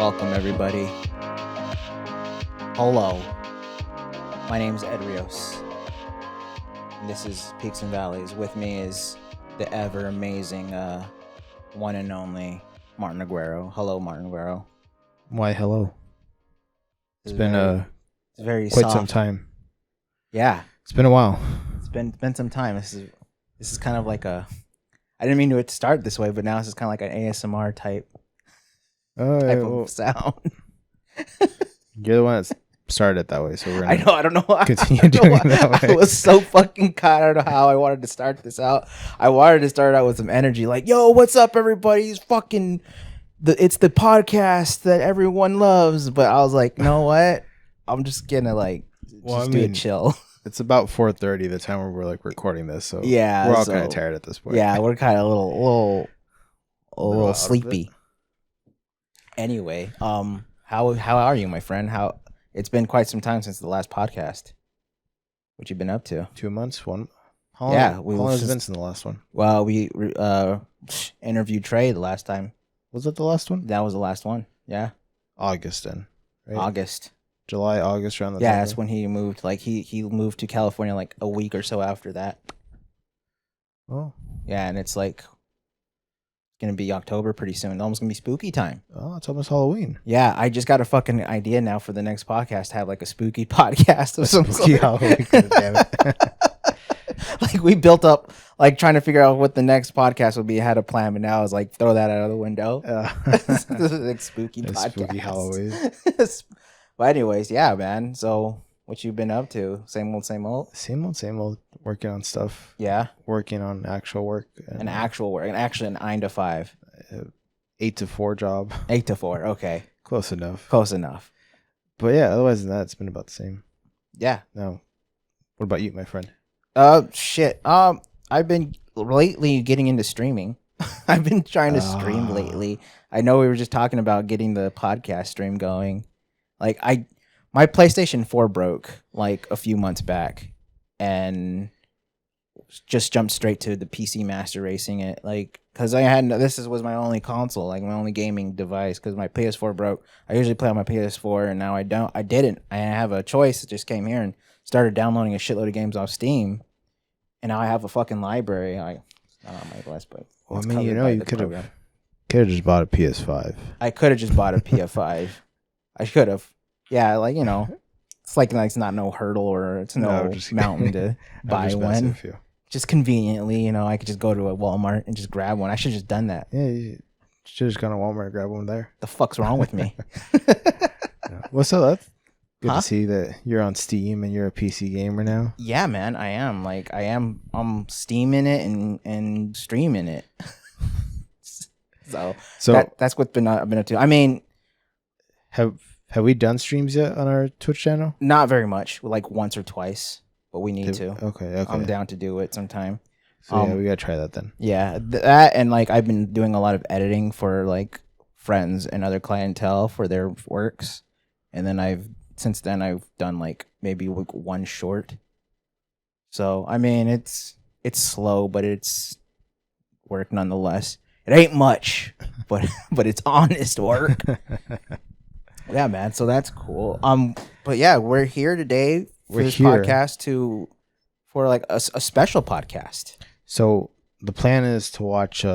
Welcome, everybody. Hello. My name is Ed Rios. And this is Peaks and Valleys. With me is the ever amazing one and only Martin Aguero. Hello, Martin Aguero. Why, hello. It's been very quite soft. some time. Yeah. It's been a while. It's been some time. This is kind of like I didn't mean to start this way, but now this is kind of like an ASMR type of sound. You're the one that started it that way, so we're gonna I don't know why. continue doing it that way. I was so fucking caught. I don't know how I wanted to start this out. I wanted to start out with some energy, like, yo, what's up, everybody? It's it's the podcast that everyone loves. But I was like, you know what? I'm just gonna do it chill. It's about 4:30 the time where we're like recording this, so Yeah, we're all kind of tired at this point. Yeah, we're kind of a little out of sleepy. Anyway, how are you, my friend? It's been quite some time since the last podcast. What you been up to? 2 months, one. How long has it been since the last one? Well, we interviewed Trey the last time. Was that the last one? That was the last one. Yeah, August then. Right? August. July, August, around the time. Yeah, that's when he moved. Like he moved to California like a week or so after that. Oh. Yeah, and it's like gonna be October pretty soon. It's almost gonna be spooky time. Oh, it's almost Halloween. Yeah, I just got a fucking idea now for the next podcast to have like a spooky podcast of some Spooky sort. Halloween. Damn it. Like we built up like trying to figure out what the next podcast would be. I had a plan, but now I was like throw that out of the window. This is like spooky podcast. Spooky Halloween. But anyways, yeah, man. So what you been up to? Same old, same old. Same old. Working on stuff. Yeah, Working on actual work. an actual work, actually an 9 to 5, 8 to 4 job. 8 to 4. Okay, Close enough. close enough. But yeah, otherwise than that, it's been about the same. Yeah. Now, what about you, my friend? Shit. I've been lately getting into streaming. I've been trying to stream lately. I know we were just talking about getting the podcast stream going. Like my PlayStation 4 broke like a few months back, and just jumped straight to the PC Master Racing it. Like, cause was my only console, like my only gaming device. Cause my PS4 broke. I usually play on my PS4, and now I don't. I didn't. I have a choice. I just came here and started downloading a shitload of games off Steam, and now I have a fucking library. I don't know my list, but Well, I mean, you could have just bought a PS5. I could have just bought a PS5. I should have. Yeah, like, it's like it's not no hurdle or it's no mountain to buy one. Just conveniently, I could just go to a Walmart and just grab one. I should have just done that. Yeah, you should have just gone to Walmart and grab one there. The fuck's wrong with me? Well, so that's good to see that you're on Steam and you're a PC gamer now. Yeah, man, I am. Like, I'm steaming it and streaming it. so that's what I've been up to. I mean, have we done streams yet on our Twitch channel? Not very much, like once or twice, but we need to. Okay. I'm down to do it sometime. So yeah, we gotta try that then. Yeah, that and like I've been doing a lot of editing for like friends and other clientele for their works, and then since then I've done like maybe like one short. So I mean it's slow, but it's work nonetheless. It ain't much, but it's honest work. Yeah, man. So that's cool. But yeah, we're here today for this podcast for like a special podcast. So the plan is to watch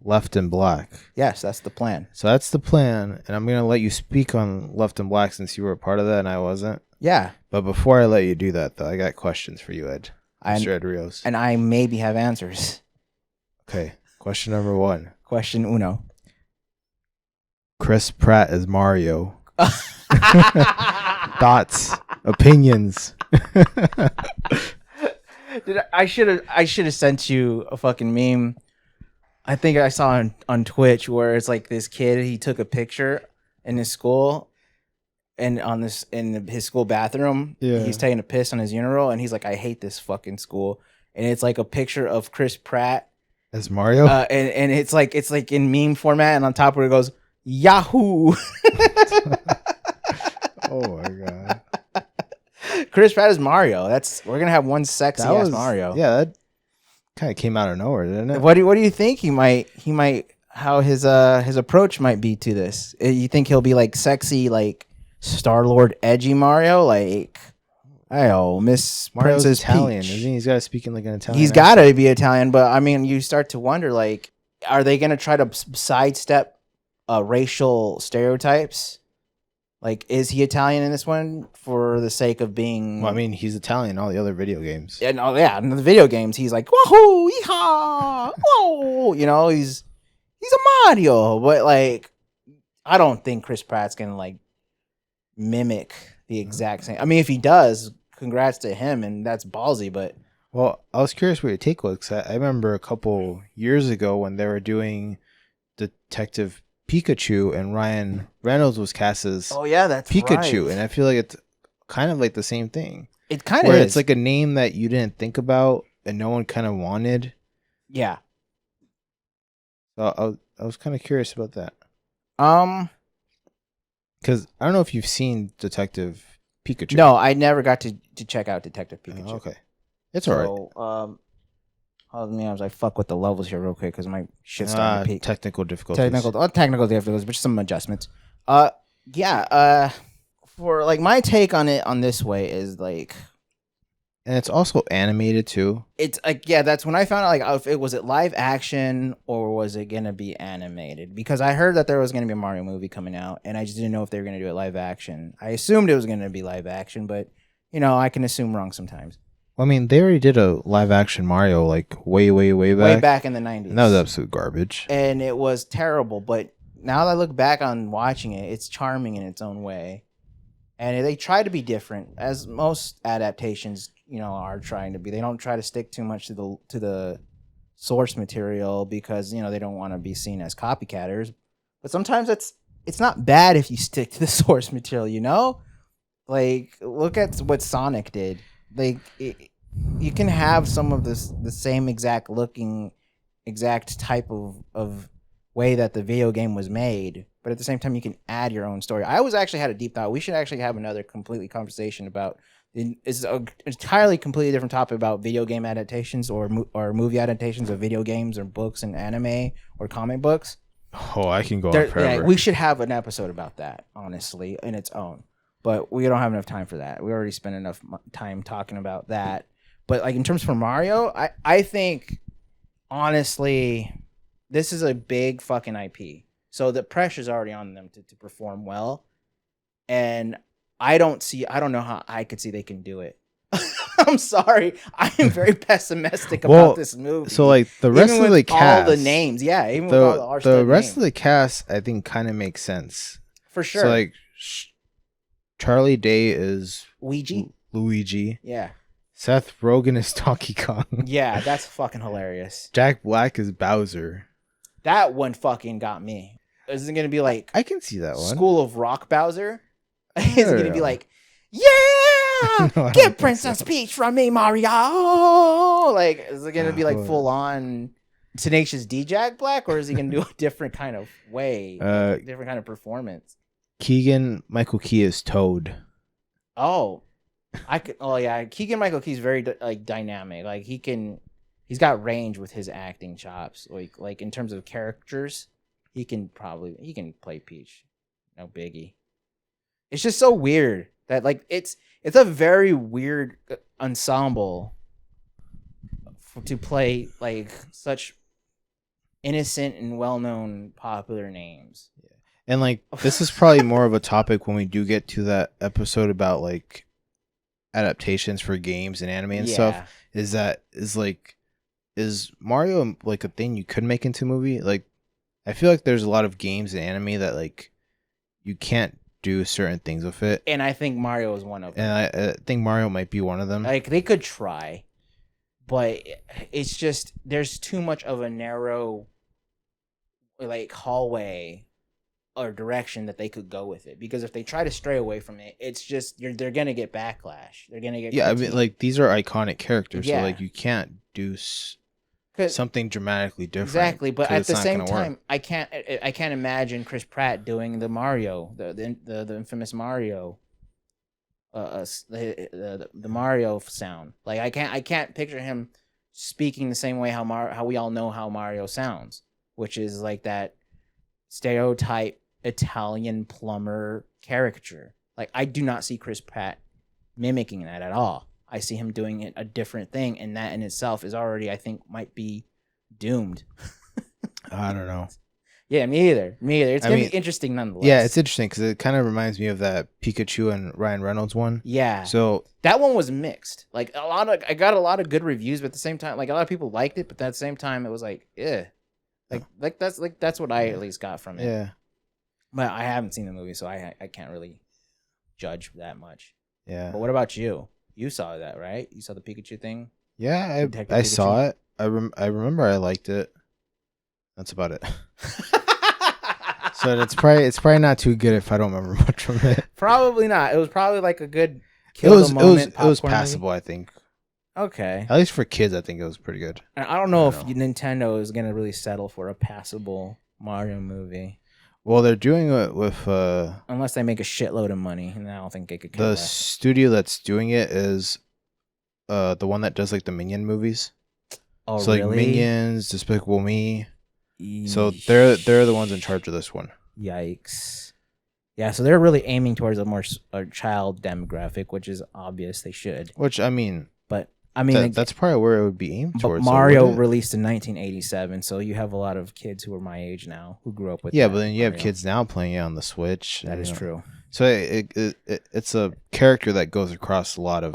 Left in Black. Yes, that's the plan. So that's the plan, and I'm gonna let you speak on Left in Black since you were a part of that and I wasn't. Yeah. But before I let you do that, though, I got questions for you, Ed. Mr. Ed Rios. And I maybe have answers. Okay. Question number 1. Question uno. Chris Pratt as Mario. Thoughts, opinions. I should have sent you a fucking meme. I think I saw on Twitch where it's like this kid, he took a picture in his school and in his school bathroom. Yeah. He's taking a piss on his urinal and he's like, I hate this fucking school. And it's like a picture of Chris Pratt as Mario. And it's like in meme format, and on top where it goes Yahoo. Oh my god. Chris Pratt is Mario. We're gonna have one sexy ass Mario. Yeah, that kind of came out of nowhere, didn't it? What do you think he might his approach might be to this. You think he'll be like sexy, like Star-Lord, edgy Mario, like Miss Mario's Princess Italian, Peach. isn't he? He's got to speak in like an Italian. He's got to be Italian, but I mean, you start to wonder, like, are they gonna try to sidestep racial stereotypes? Like, is he Italian in this one for the sake of being? Well, I mean, he's Italian in all the other video games. And in the video games, he's like wahoo, yeehaw, whoa. You know, he's a Mario, but like, I don't think Chris Pratt's gonna like mimic the exact same. I mean, if he does, congrats to him, and that's ballsy. But well, I was curious what your take was. 'Cause I remember a couple years ago when they were doing Detective Pikachu and Ryan Reynolds was cast as that's Pikachu, right. and I feel like it's kind of like the same thing. It kind of where is. it's like a name that you didn't think about and no one kind of wanted. Yeah. So I was kind of curious about that. Because I don't know if you've seen Detective Pikachu. No, I never got to check out Detective Pikachu. Okay, it's alright. I was like, fuck with the levels here real quick because my shit's starting to peak. Technical difficulties. Technical difficulties, but just some adjustments. For like my take on it on this way is like, and it's also animated too. It's like, that's when I found out like if it was it live action or was it gonna be animated, because I heard that there was gonna be a Mario movie coming out and I just didn't know if they were gonna do it live action. I assumed it was gonna be live action, but you know, I can assume wrong sometimes. Well, I mean, they already did a live action Mario like way back. Way back in the 90s. And that was absolute garbage. And it was terrible, but now that I look back on watching it, it's charming in its own way. And they try to be different, as most adaptations, you know, are trying to be. They don't try to stick too much to the source material because, you know, they don't want to be seen as copycatters. But sometimes it's not bad if you stick to the source material, you know? Like, look at what Sonic did. Like, you can have some of the same exact type of way that the video game was made, but at the same time you can add your own story. I was actually had a deep thought. We should actually have another completely conversation about it's an entirely completely different topic about video game adaptations or movie adaptations of video games or books and anime or comic books. Oh, I can go on forever. Yeah, we should have an episode about that, honestly, in its own. But we don't have enough time for that. We already spent enough time talking about that. But like in terms for Mario, I think honestly, this is a big fucking IP. So the pressure's already on them to perform well. And I don't know how I could see they can do it. I'm sorry. I am very pessimistic about this movie. So like the rest of the cast, all the names, even with all the rest of the cast, I think kind of makes sense for sure. So like Charlie Day is Luigi. Yeah. Seth Rogen is Donkey Kong. Yeah, that's fucking hilarious. Jack Black is Bowser. That one fucking got me. Is it gonna be like I can see that one. School of Rock Bowser? Is it gonna be like, yeah, no, get Princess Peach from me, Mario? Like, is it gonna be like full on Tenacious D Jack Black, or is he gonna do a different kind of way, different kind of performance? Keegan Michael Key is Toad. Oh, Keegan Michael Key's very like dynamic. Like he's got range with his acting chops. Like in terms of characters, he can play Peach. No biggie. It's just so weird that like it's a very weird ensemble to play like such innocent and well-known popular names. Yeah. And like this is probably more of a topic when we do get to that episode about like adaptations for games and anime and stuff. Is Mario like a thing you could make into a movie? Like I feel like there's a lot of games and anime that like you can't do certain things with it. And I think Mario is one of them. And I think Mario might be one of them. Like they could try, but it's just there's too much of a narrow like hallway or direction that they could go with it, because if they try to stray away from it, it's just they're gonna get backlash. They're gonna get I mean like these are iconic characters, so like you can't do something dramatically different. Exactly, but at the same time, I can't imagine Chris Pratt doing the Mario, the infamous Mario, the Mario sound. Like I can't picture him speaking the same way how we all know how Mario sounds. which is like that stereotype Italian plumber caricature. Like, I do not see Chris Pratt mimicking that at all. I see him doing it a different thing, and that in itself is already, I think, might be doomed. I don't know. Yeah, me either. It's gonna be interesting nonetheless. Yeah, it's interesting because it kind of reminds me of that Pikachu and Ryan Reynolds one. Yeah. So that one was mixed. Like I got a lot of good reviews, but at the same time, like a lot of people liked it, but at the same time, it was like, yeah, that's what I at least got from it. Yeah. But I haven't seen the movie, so I can't really judge that much. Yeah. But what about you? You saw that, right? You saw the Pikachu thing? Yeah, I saw it. I remember I liked it. That's about it. So it's probably not too good if I don't remember much from it. Probably not. It was probably like a good It was passable, I think. Okay. At least for kids, I think it was pretty good. I don't know if Nintendo is gonna really settle for a passable Mario movie. Well, they're doing it with unless they make a shitload of money, and I don't think they could. The studio that's doing it is the one that does like the Minion movies. Oh, so really? Like Minions, Despicable Me. So they're the ones in charge of this one. Yikes! Yeah, so they're really aiming towards a more child demographic, which is obvious they should. Which I mean, that's probably where it would be aimed towards. Mario released in 1987, so you have a lot of kids who are my age now who grew up with. Yeah, but then you have kids now playing it on the Switch. That is true. So it's a character that goes across a lot of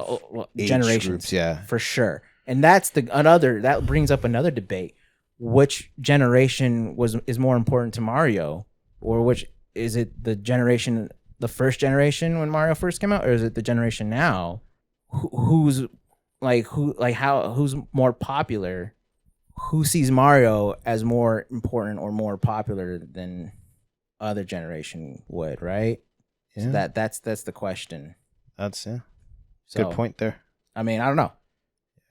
age generations, groups, yeah, for sure. And that's that brings up another debate. Which generation is more important to Mario, or which is it the first generation when Mario first came out, or is it the generation now? Who's more popular? Who sees Mario as more important or more popular than other generation would? Right? Yeah. So that's the question. That's good point there. I mean, I don't know.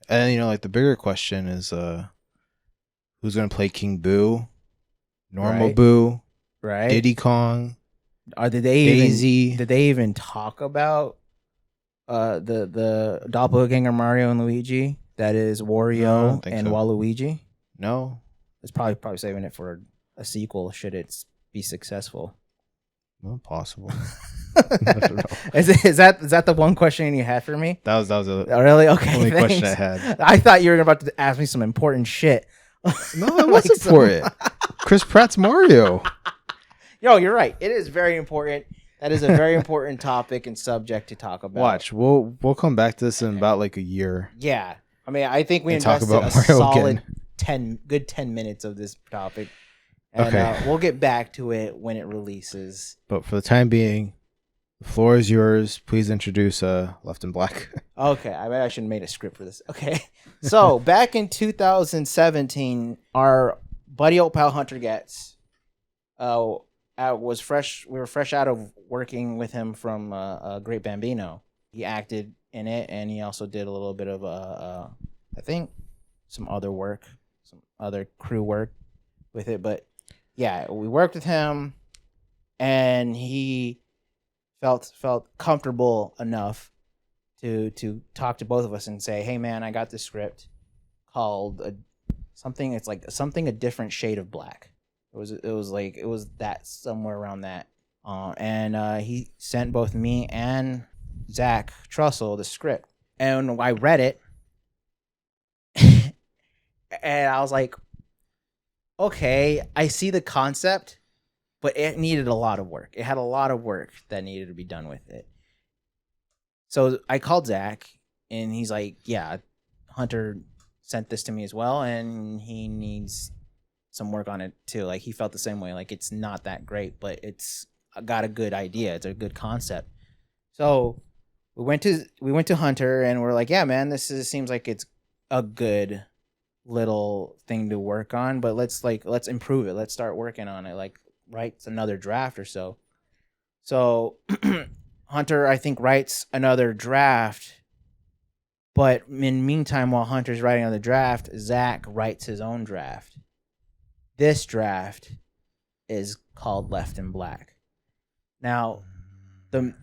And like the bigger question is who's gonna play King Boo, Normal Boo, right? Diddy Kong, did they even talk about the doppelganger Mario and Luigi? That is Wario and Waluigi. No, it's probably saving it for a sequel should it be successful. Well, possible. Is that the one question you had for me? That was really okay. Only question I had. I thought you were about to ask me some important shit. No, that wasn't for it. Chris Pratt's Mario. Yo, you're right. It is very important. That is a very important topic and subject to talk about. Watch, we'll come back to this in about like a year. Yeah, I mean, I think we invested talk about a Mario solid again. 10 minutes of this topic, and we'll get back to it when it releases. But for the time being, the floor is yours. Please introduce Left in Black. Okay, I should have made a script for this. Okay, so back in 2017, our buddy old pal Hunter Getz was fresh. We were fresh out of working with him from Great Bambino. He acted in it, and he also did a little bit of I think some other work, some other crew work with it. But yeah, we worked with him, and he felt comfortable enough to talk to both of us and say, "Hey, man, I got this script called something. It's like something a different shade of black." It was that somewhere around that, and he sent both me and Zach Trussell the script, and I read it, and I was like, "Okay, I see the concept." But it needed a lot of work. It had a lot of work that needed to be done with it. So I called Zach, and he's like, yeah, Hunter sent this to me as well, and he needs some work on it too. Like, he felt the same way. Like, it's not that great, but it's got a good idea. It's a good concept. So we went to Hunter, and we're like, yeah, man, seems like it's a good little thing to work on, but let's improve it. Let's start working on it. Like, writes another draft or so. So Hunter, I think, writes another draft. But in the meantime, while Hunter's writing another draft, Zach writes his own draft. This draft is called Left in Black. Now, to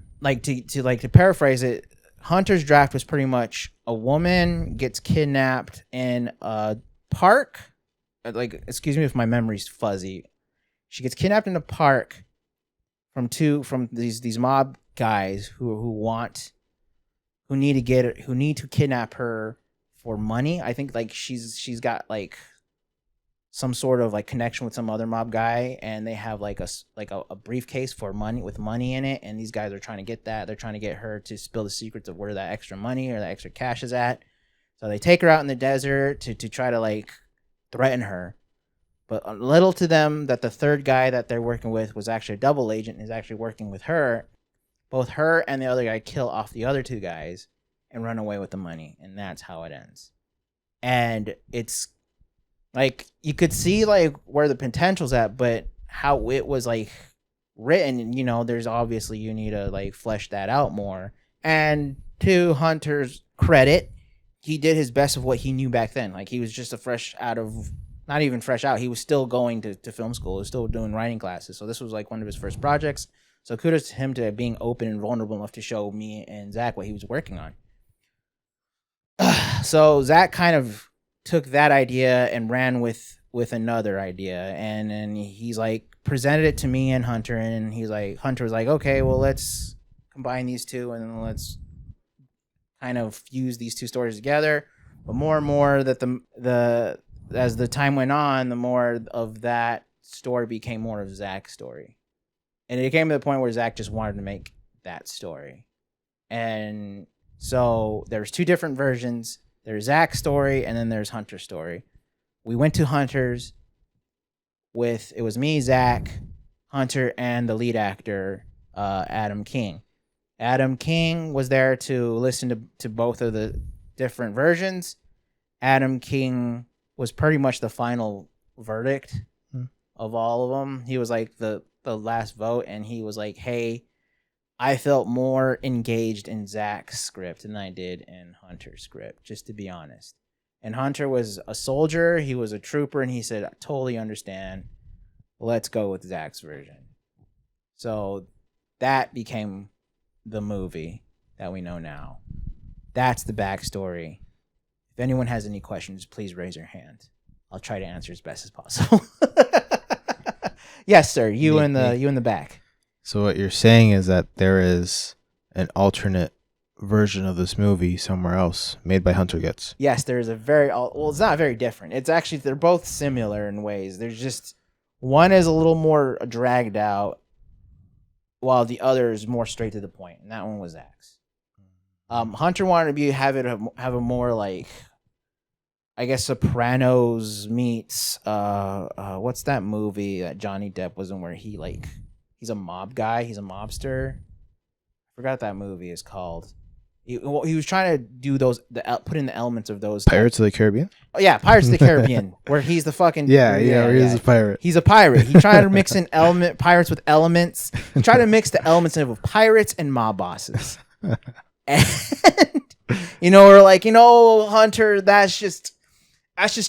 paraphrase it, Hunter's draft was pretty much a woman gets kidnapped in a park, like, excuse me if my memory's fuzzy. She gets kidnapped in a park from these mob guys who need to kidnap her for money. I think like she's got like some sort of like connection with some other mob guy, and they have like a briefcase for money with money in it, and these guys are trying to get that. They're trying to get her to spill the secrets of where that extra money or that extra cash is at. So they take her out in the desert to try to like threaten her. But little to them that the third guy that they're working with was actually a double agent and is actually working with her. Both her and the other guy kill off the other two guys and run away with the money, and that's how it ends. And it's like you could see like where the potential's at, but how it was like written, you know, there's obviously you need to like flesh that out more. And to Hunter's credit, he did his best of what he knew back then. Like he was just not even fresh out. He was still going to film school. He was still doing writing classes. So this was like one of his first projects. So kudos to him to being open and vulnerable enough to show me and Zach what he was working on. So Zach kind of took that idea and ran with another idea, and then he's like presented it to me and Hunter, and Hunter was like, okay, well, let's combine these two and then let's kind of fuse these two stories together. But more and more that as the time went on, the more of that story became more of Zach's story, and it came to the point where Zach just wanted to make that story. And so there's two different versions. There's Zach's story, and then there's Hunter's story. We went to Hunter's it was me, Zach, Hunter, and the lead actor, Adam King. Adam King was there to listen to both of the different versions. Adam King was pretty much the final verdict of all of them. He was like the last vote, and he was like, hey, I felt more engaged in Zach's script than I did in Hunter's script, just to be honest. And Hunter was a soldier, he was a trooper, and he said, I totally understand. Let's go with Zach's version. So that became the movie that we know now. That's the backstory. If anyone has any questions, please raise your hand. I'll try to answer as best as possible. Yes, sir. You in the back. So what you're saying is that there is an alternate version of this movie somewhere else made by Hunter Getz. Yes, there's it's not very different. It's actually, they're both similar in ways. There's just, one is a little more dragged out while the other is more straight to the point. And that one was Zach's. Hunter wanted to have a more like, I guess, Sopranos meets, what's that movie that Johnny Depp was in where he's a mob guy. He's a mobster. I forgot what that movie is called. He was trying to do put in the elements of those. Pirates of the Caribbean? Oh, yeah, Pirates of the Caribbean, where he's the fucking... Yeah, he's a pirate. He's a pirate. He tried to mix in pirates with elements. He tried to mix the elements of pirates and mob bosses. And, we're like, Hunter, that's just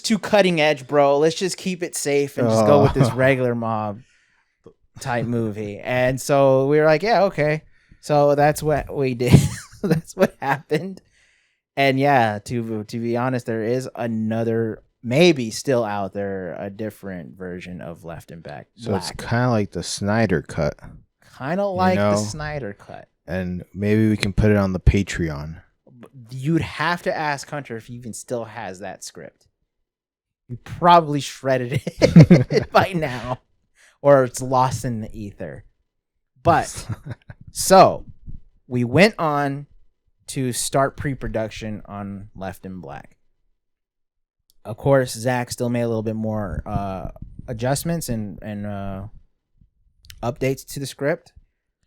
too cutting edge, bro. Let's just keep it safe and just go with this regular mob type movie. And so we were like, yeah, okay. So that's what we did. That's what happened. And yeah, to be honest, there is another, maybe still out there, a different version of Left and Back. So Black. It's kind of like the Snyder cut. Kind of like the Snyder cut. And maybe we can put it on the Patreon. You'd have to ask Hunter if he even still has that script. You probably shredded it by now, or it's lost in the ether. But so we went on to start pre-production on Left in Black. Of course, Zach still made a little bit more adjustments and updates to the script,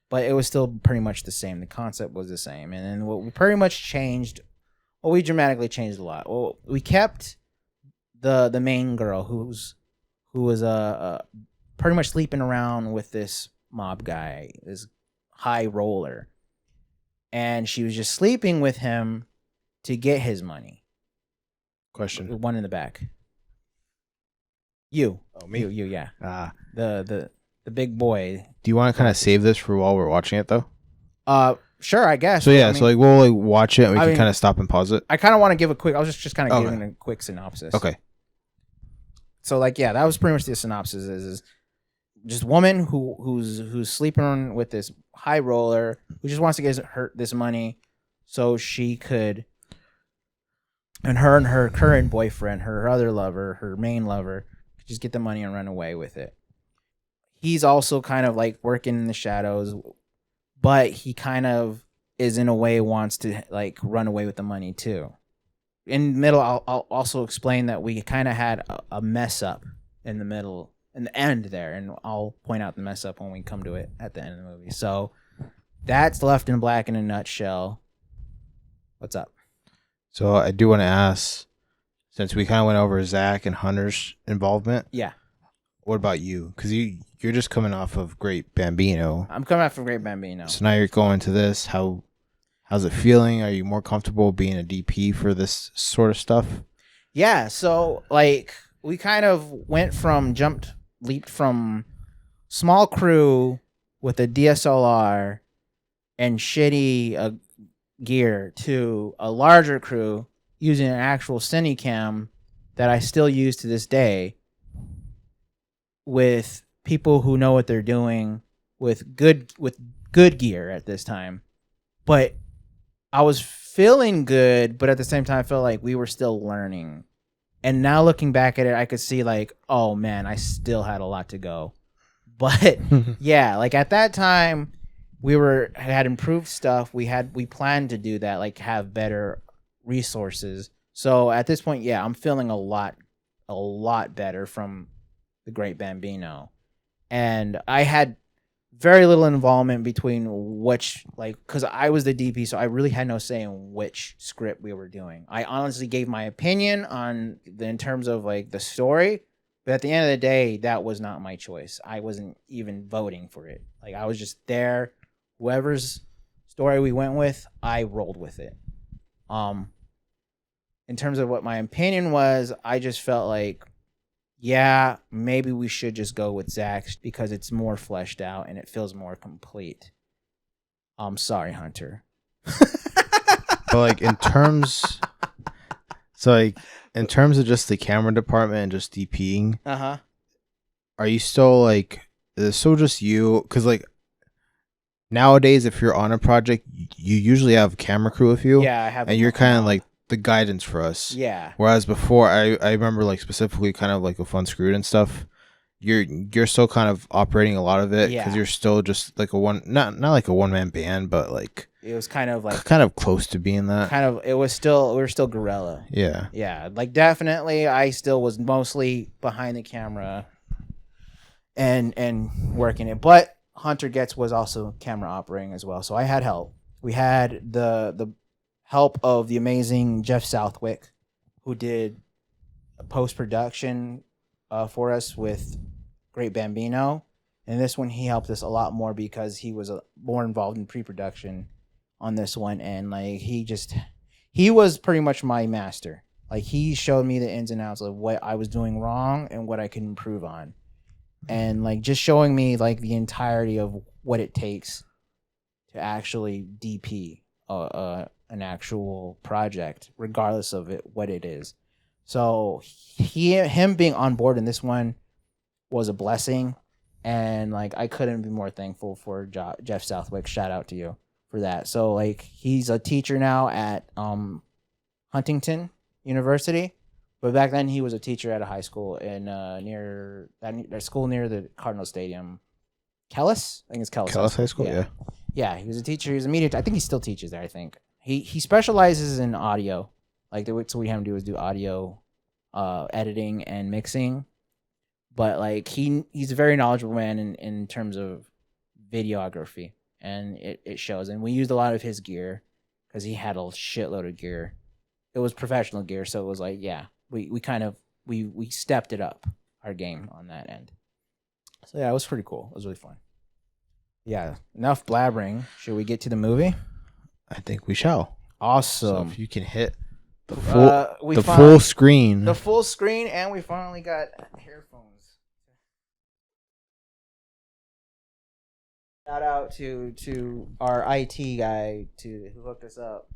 but it was still pretty much the same. The concept was the same. And then what we pretty much changed, we dramatically changed a lot. Well, we kept the main girl who was pretty much sleeping around with this mob guy, this high roller. And she was just sleeping with him to get his money. Question. One in the back. You. Oh, me? You, yeah. The big boy. Do you want to kind of save this for while we're watching it, though? Sure, I guess. So, yeah, we'll watch it, and we can kind of stop and pause it. I kind of want to give a quick... I was just kind of giving a quick synopsis. Okay. So like, yeah, that was pretty much the synopsis. Is just woman who's sleeping with this high roller who just wants to get her this money so she could, and her current boyfriend, her other lover, her main lover, could just get the money and run away with it. He's also kind of like working in the shadows, but he kind of is in a way wants to like run away with the money too. In the middle, I'll also explain that we kind of had a mess up in the middle, in the end there, and I'll point out the mess up when we come to it at the end of the movie. So that's Left in Black in a nutshell. What's up? So I do want to ask, since we kind of went over Zach and Hunter's involvement. Yeah. What about you? Because you're just coming off of Great Bambino. I'm coming off of Great Bambino. So now you're going to this. How's it feeling? Are you more comfortable being a DP for this sort of stuff? Yeah. So like we kind of leaped from small crew with a DSLR and shitty gear to a larger crew using an actual Cinecam that I still use to this day, with people who know what they're doing, with good gear at this time. But I was feeling good, but at the same time I felt like we were still learning. And now looking back at it, I could see like, oh man, I still had a lot to go. But yeah, like at that time we had improved stuff. We planned to do that, like have better resources. So at this point, yeah, I'm feeling a lot better from the Great Bambino. And I had very little involvement between which, like, because I was the DP, so I really had no say in which script we were doing. I honestly gave my opinion in terms of like the story, but at the end of the day, that was not my choice. I wasn't even voting for it. Like I was just there. Whoever's story we went with, I rolled with it. In terms of what my opinion was, I just felt like, yeah, maybe we should just go with Zach's because it's more fleshed out and it feels more complete. I'm sorry, Hunter. But like in terms of just the camera department and just DPing, are you still like, is it still just you? Because like nowadays, if you're on a project, you usually have a camera crew with you. Yeah, I have. And you're kind of like the guidance for us. Yeah. Whereas before, I remember like specifically kind of like with Unscrewed and stuff, you're still kind of operating a lot of it because you're still just like not like a one man band, but like it was kind of like kind of close to being that. We were still guerrilla. Yeah. Yeah, like definitely I still was mostly behind the camera and working it, but Hunter was also camera operating as well. So I had help. We had the help of the amazing Jeff Southwick, who did post-production for us with Great Bambino. And this one, he helped us a lot more because he was more involved in pre-production on this one. And like he was pretty much my master. Like he showed me the ins and outs of what I was doing wrong and what I could improve on. And like just showing me like the entirety of what it takes to actually DP an actual project, regardless of what it is. So him being on board in this one was a blessing, and like I couldn't be more thankful for Jeff Southwick. Shout out to you for that. So like he's a teacher now at Huntington University, but back then he was a teacher at a high school in near that school near the Cardinal Stadium. Kellis? I think it's Kellis. Kellis High School, yeah. Yeah, he was a teacher. He was a media. I think he still teaches there. I think he specializes in audio. Like what we have him do is do audio editing and mixing. But like he's a very knowledgeable man in terms of videography, and it shows. And we used a lot of his gear because he had a shitload of gear. It was professional gear, so it was like, yeah, we kind of we stepped it up our game on that end. So yeah, it was pretty cool. It was really fun. Yeah, enough blabbering. Should we get to the movie? I think we shall. Awesome. So if you can hit the full full screen. The full screen, and we finally got earphones. Shout out to our IT guy who hooked us up,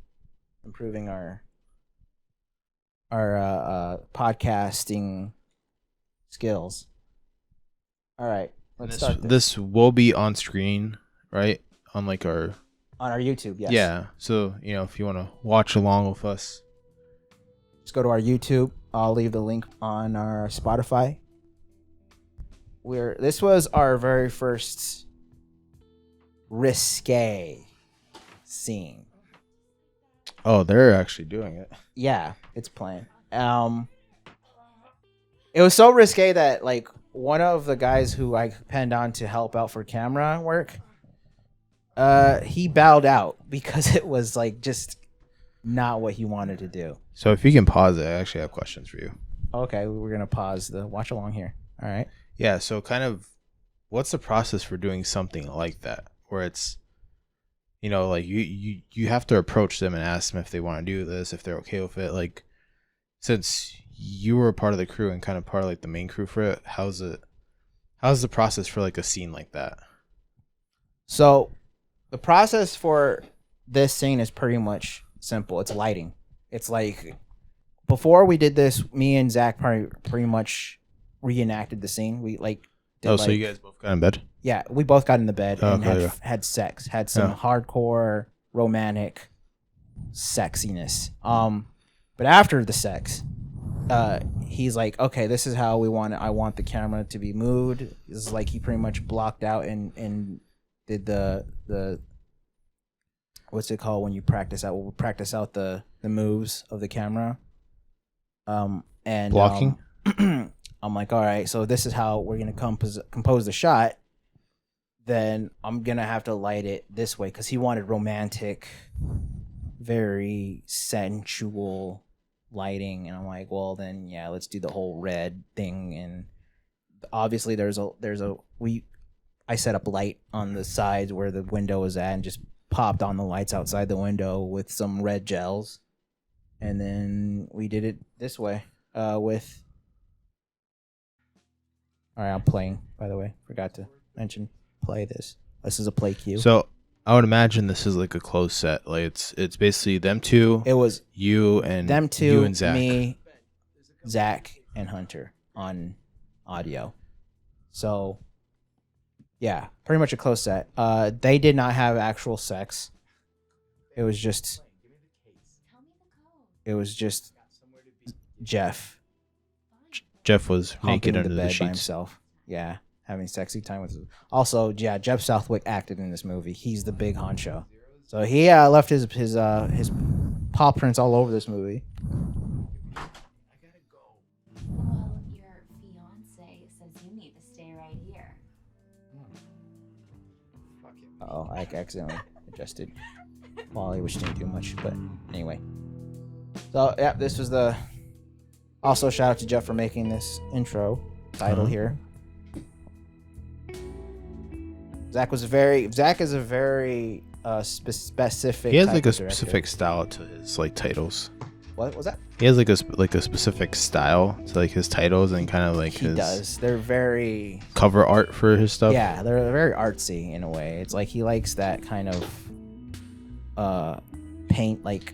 improving our podcasting skills. All right, let's This start this. this will be on screen, right? On like our On our YouTube, yes. Yeah. So, if you want to watch along with us. Just go to our YouTube. I'll leave the link on our Spotify. This was our very first risque scene. Oh, they're actually doing it. Yeah, it's playing. It was so risque that like one of the guys who I penned on to help out for camera work, he bowed out because it was like just not what he wanted to do. So if you can pause it, I actually have questions for you. Okay, we're gonna pause the watch along here. All right. Yeah. So kind of, what's the process for doing something like that, where it's, like you have to approach them and ask them if they want to do this, if they're okay with it. Like, since you were a part of the crew and kind of part of like the main crew for it, how's the process for like a scene like that? So the process for this scene is pretty much simple. It's lighting. It's like before we did this, me and Zach pretty much reenacted the scene. We like did, so you guys both got in bed? Yeah, we both got in the bed and Okay, had sex. Had some hardcore romantic sexiness. But after the sex, he's like, okay, this is how I want the camera to be moved. This is like he pretty much blocked out and did the what's it called when you practice out? We'll practice out the moves of the camera. And blocking. I'm like, all right, so this is how we're gonna compose the shot. Then I'm gonna have to light it this way because he wanted romantic, very sensual lighting, and I'm like, well, then yeah, let's do the whole red thing. And obviously, I set up light on the sides where the window was at, and just popped on the lights outside the window with some red gels, and then we did it this way with. All right, I'm playing. By the way, forgot to mention play this. This is a play cue. So I would imagine this is like a closed set. Like it's basically them two. It was you and them two, you and Zach. me, Zach, and Hunter on audio. So yeah, pretty much a closed set. They did not have actual sex. It was just Jeff. Jeff was naked under the the bed by sheets. himself. Yeah, having sexy time with. Also, yeah, Jeff Southwick acted in this movie. He's the big honcho. So he left his paw prints all over this movie. Well, your fiance says you need to stay right here. Oh, I accidentally adjusted quality, which didn't do much, but anyway. So yeah, this was the. Also, shout out to Jeff for making this intro title here. Zach is a very specific. He has type like a of director. specific style to his like titles. What was that? He has like a specific style to like his titles and kind of like He does. They're very cover art for his stuff. Yeah, they're very artsy in a way. It's like he likes that kind of paint, like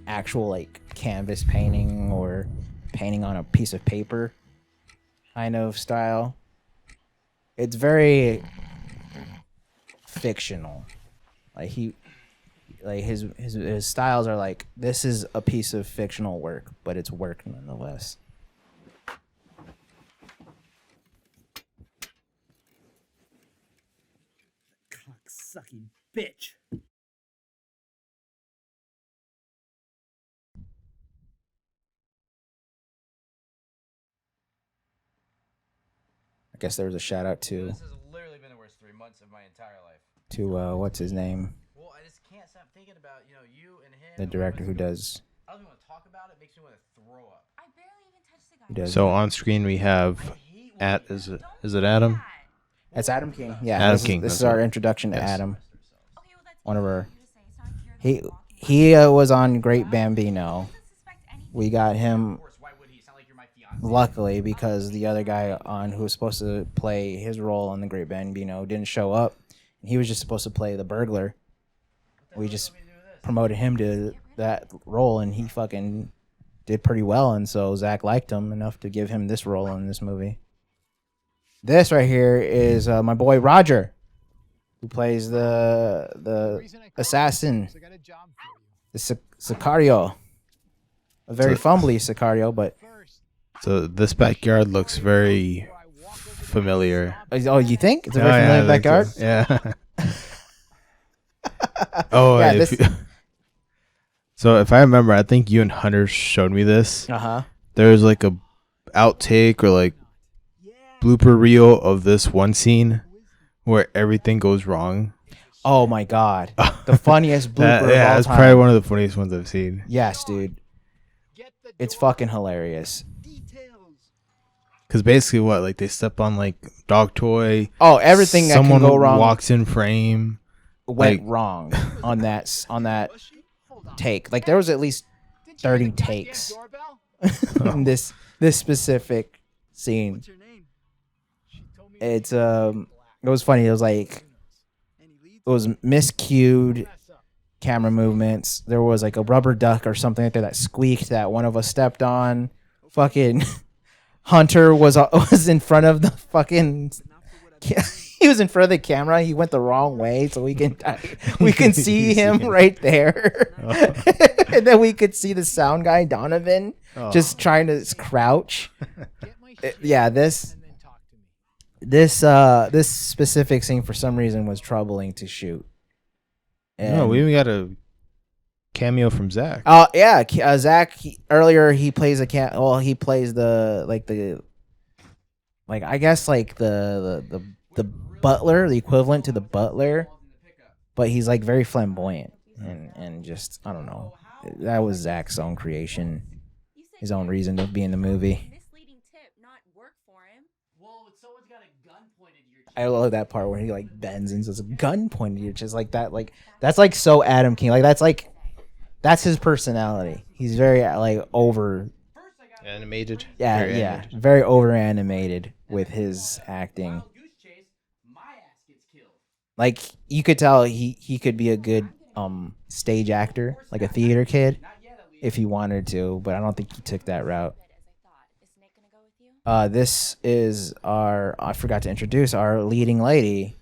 actual like canvas painting or painting on a piece of paper kind of style. It's very fictional. Like his styles are like, this is a piece of fictional work, but it's work nonetheless. Cock-sucking bitch. I guess there was a shout out to This has literally been the worst 3 months of my entire life. what's his name? Well, I just can't stop thinking about, you and him. The director who does I don't even want to talk about it. It makes me want to throw up. I barely even touched the guy. who does So on screen we have is it Adam? It's Adam King. Yeah, Adam this King, This is that's our right. introduction to Yes. Adam. Okay, well, that's One of our easy for you to say. It's not your he was on Great Bambino. We got him Of course, why would he? It's not like you're my fiance. luckily because the other guy who was supposed to play his role on the Great Bambino didn't show up. And he was just supposed to play the burglar. We just promoted him to that role, and he fucking did pretty well. And so Zach liked him enough to give him this role in this movie. This right here is my boy Roger, who plays the assassin, the Sicario. A very fumbly Sicario, but So this backyard looks very familiar. oh, you think it's a very familiar backyard? So. Yeah. Oh, Yeah, so if I remember, I think you and Hunter showed me this. Uh-huh. There's like a outtake or like blooper reel of this one scene where everything goes wrong. Oh my god, the funniest blooper of all that's time. probably one of the funniest ones I've seen. Yes, dude, it's fucking hilarious. Because basically, what, like they step on like dog toy. Oh, everything that someone can go wrong walks in frame. went like- wrong on that take. Like there was at least 30 takes in this specific scene. It's it was funny. It was like it was miscued camera movements. There was like a rubber duck or something like that squeaked that one of us stepped on. Fucking Hunter was in front of the fucking. He was in front of the camera. He went the wrong way, so we can see him right there. And then we could see the sound guy Donovan just trying to crouch. Yeah, this specific scene for some reason was troubling to shoot. No, we even got a cameo from Zach. Oh yeah, Zach. Earlier he plays he plays the I guess like the butler, the equivalent to the butler, but he's like very flamboyant and just I don't know. That was Zach's own creation, his own reason to be in the movie. I love that part where he like bends and says a gun pointed at you, just like that. Like that's like so Adam King. Like that's his personality. He's very like over Animated. Yeah, Very yeah, animated. very over animated with his acting. Like you could tell he could be a good stage actor, like a theater kid, if he wanted to, but I don't think he took that route. This is I forgot to introduce our leading lady.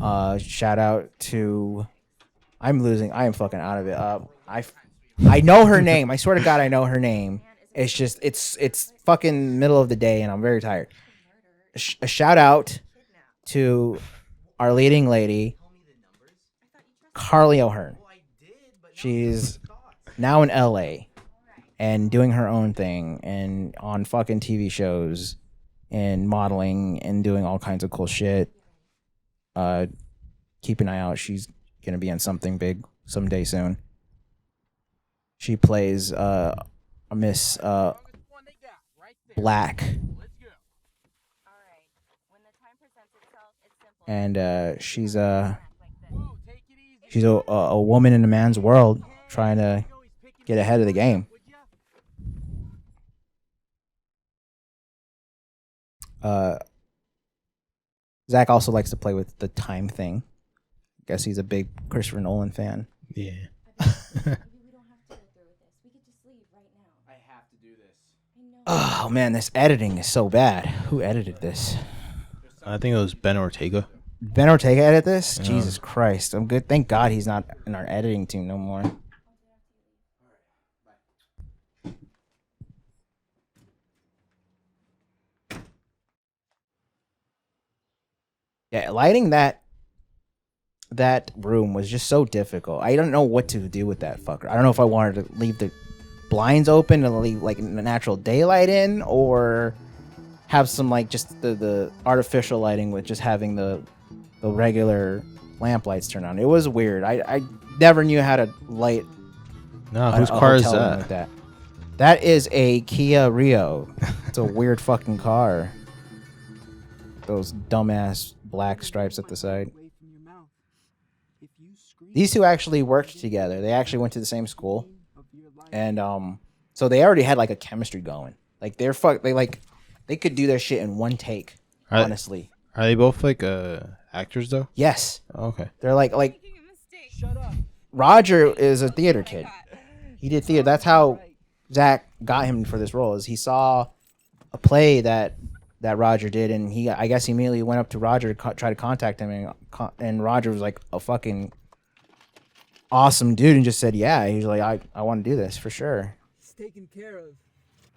Shout out to I am fucking out of it. I know her name. I swear to God I know her name. It's just it's fucking middle of the day and I'm very tired. A shout out to our leading lady, Carly O'Hearn. She's now in LA and doing her own thing and on fucking TV shows and modeling and doing all kinds of cool shit. Keep an eye out. She's gonna be on something big someday soon. She plays Miss Black. And she's a woman in a man's world trying to get ahead of the game. Zach also likes to play with the time thing. Guess he's a big Christopher Nolan fan. Yeah. Oh man, this editing is so bad. Who edited this? I think it was Ben Ortega. Ben Ortega edited this? Yeah. Jesus Christ. I'm good. Thank God he's not in our editing team no more. Yeah, lighting that room was just so difficult. I don't know what to do with that fucker. I don't know if I wanted to leave the blinds open and leave like natural daylight in, or have some like just the artificial lighting with just having the regular lamp lights turned on. It was weird. I never knew how to light. No, whose car is hotel room that? like that. That is a Kia Rio. It's a weird fucking car. Those dumbass black stripes at the side. These two actually worked together. They actually went to the same school, and so they already had like a chemistry going. Like they could do their shit in one take. Honestly, Are they both like actors though? yes, Okay. they're like. Roger is a theater kid. He did theater. That's how Zach got him for this role. Is he saw a play that that Roger did, and I guess he immediately went up to Roger to try to contact him, and Roger was like a fucking awesome dude and just said, yeah, he's like, I want to do this for sure. He's taken care of.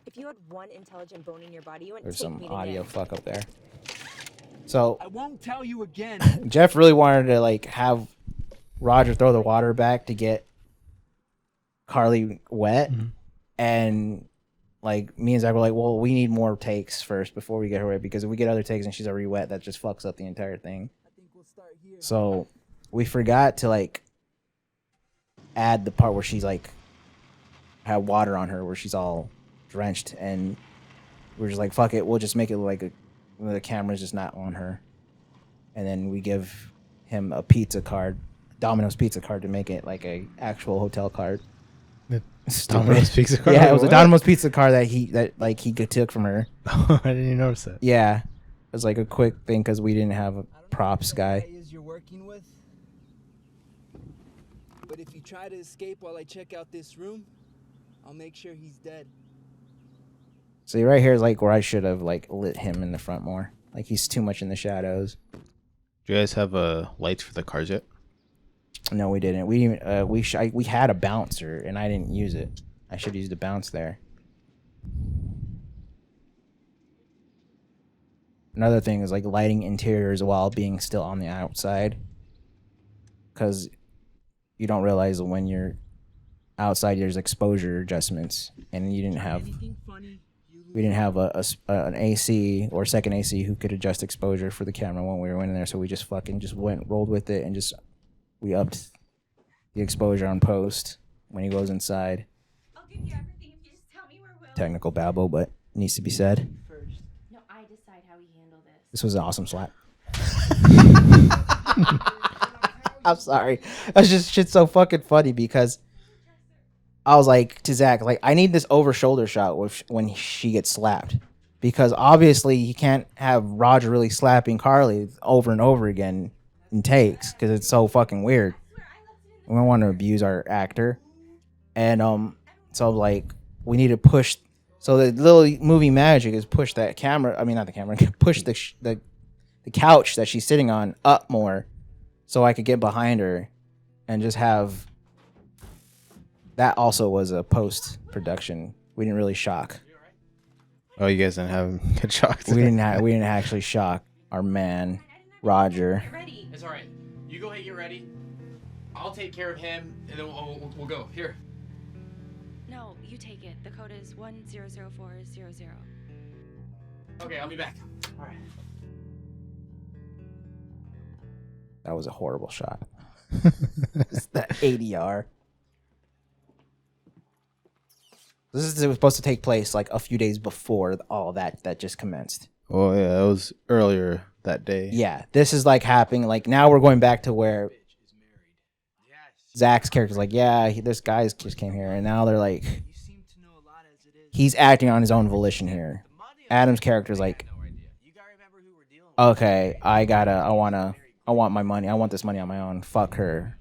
If you had one intelligent bone in your body, you wouldn't There's take some me to audio Nick. fuck up there. So I won't tell you again. Jeff really wanted to like have Roger throw the water back to get Carly wet, and like me and Zach were like, well, we need more takes first before we get her wet, because if we get other takes and she's already wet, that just fucks up the entire thing. I think we'll start here. So we forgot to like add the part where she's like had water on her, where she's all drenched, and we're just like, fuck it, we'll just make it like the camera's just not on her, and then we give him a pizza card, Domino's pizza card, to make it like a actual hotel card. Domino's pizza card? Yeah, it was a What? Domino's pizza card that he took from her. I didn't even notice that. Yeah, it was like a quick thing because we didn't have a props guy. Is you're working with? But if you try to escape while I check out this room, I'll make sure he's dead. See, right here is like where I should have like lit him in the front more. Like he's too much in the shadows. Do you guys have lights for the cars yet? No, we didn't. We had a bouncer and I didn't use it. I should use the bounce there. Another thing is like lighting interiors while being still on the outside, because you don't realize when you're outside there's exposure adjustments, and you didn't have. We didn't have an AC or second AC who could adjust exposure for the camera when we were in there, so we just rolled with it and we upped the exposure on post when he goes inside. I'll give you everything if you just tell me where Will. Technical babble, but needs to be said. No, I decide how we handle this. This was an awesome slap. I'm sorry. That's just shit's so fucking funny because I was like to Zach, like, I need this over shoulder shot when she gets slapped, because obviously you can't have Roger really slapping Carly over and over again in takes because it's so fucking weird. We don't want to abuse our actor, and so like we need to push. So the little movie magic is push that camera. I mean, not the camera. Push the couch that she's sitting on up more, so I could get behind her, and just have. That also was a post-production. We didn't really shock. Oh, you guys didn't have him get shocked. We didn't actually shock our man, Roger. Ready. It's all right. You go ahead, get ready. I'll take care of him, and then we'll go. Here. No, you take it. The code is 100400. Okay, I'll be back. All right. That was a horrible shot. It's that ADR. This is supposed to take place like a few days before all that just commenced. Oh yeah, it was earlier that day. Yeah, this is like happening. Like now we're going back to where Zach's character's like, yeah, this guy just came here, and now they're like, he's acting on his own volition here. Adam's character's like, okay, I want my money. I want this money on my own. Fuck her.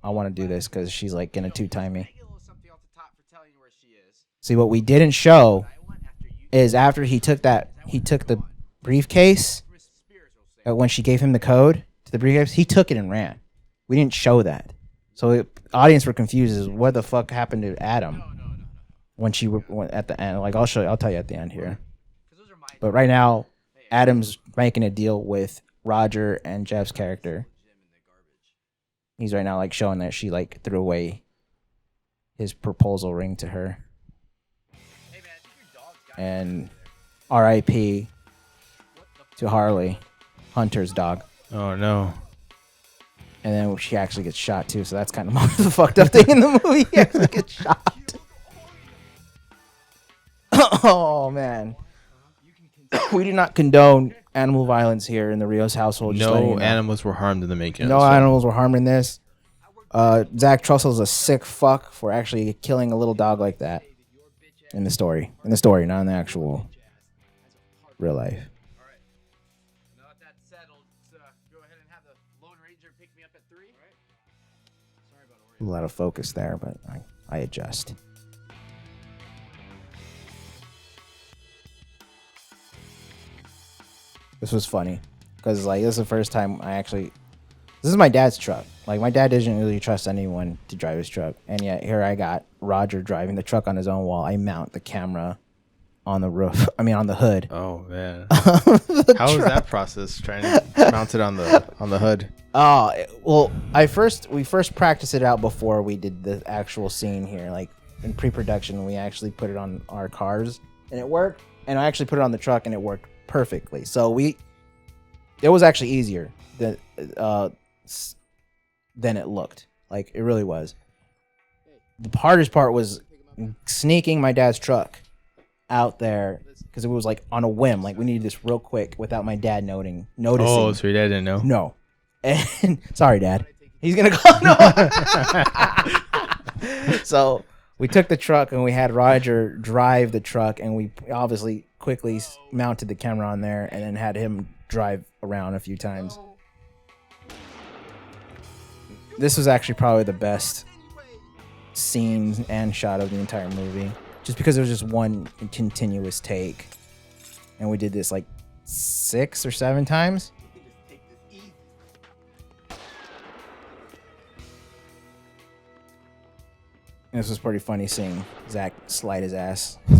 I want to do this because she's like gonna two-time me. See, what we didn't show is after he took the briefcase, when she gave him the code to the briefcase, he took it and ran. We didn't show that. So the audience were confused as what the fuck happened to Adam when at the end. Like I'll tell you at the end here. But right now, Adam's making a deal with Roger and Jeff's character. He's right now like showing that she like threw away his proposal ring to her. And R.I.P. to Harley, Hunter's dog. Oh no. And then she actually gets shot too, so that's kind of the fucked up thing in the movie. He actually gets shot. Oh man. We do not condone animal violence here in the Rios household. Just letting you No know. animals were harmed in the making of No this film. animals were harmed in this. Zach Trussell's a sick fuck for actually killing a little dog like that. In the story, not in the actual real life. All right. Now that that's settled, go ahead and have the Lone Ranger pick me up at 3. All right. Sorry about A lot of focus there, but I adjust. This was funny because like this is the first time I actually. This is my dad's truck. Like my dad doesn't really trust anyone to drive his truck, and yet here I got Roger driving the truck on his own while I mount the camera on the roof. I mean on the hood. Oh man, how was that process? Trying to mount it on the hood. Oh well, we first practiced it out before we did the actual scene here. Like in pre-production, we actually put it on our cars and it worked. And I actually put it on the truck and it worked perfectly. So it was actually easier than it looked. Like it really was. The hardest part was sneaking my dad's truck out there because it was like on a whim. Like we needed this real quick without my dad noticing. Oh, so your dad didn't know? No. And sorry, Dad. He's gonna call. No. So we took the truck and we had Roger drive the truck, and we obviously quickly mounted the camera on there, and then had him drive around a few times. This was actually probably the best scene and shot of the entire movie, just because it was just one continuous take, and we did this like 6 or 7 times. And this was pretty funny seeing Zach slide his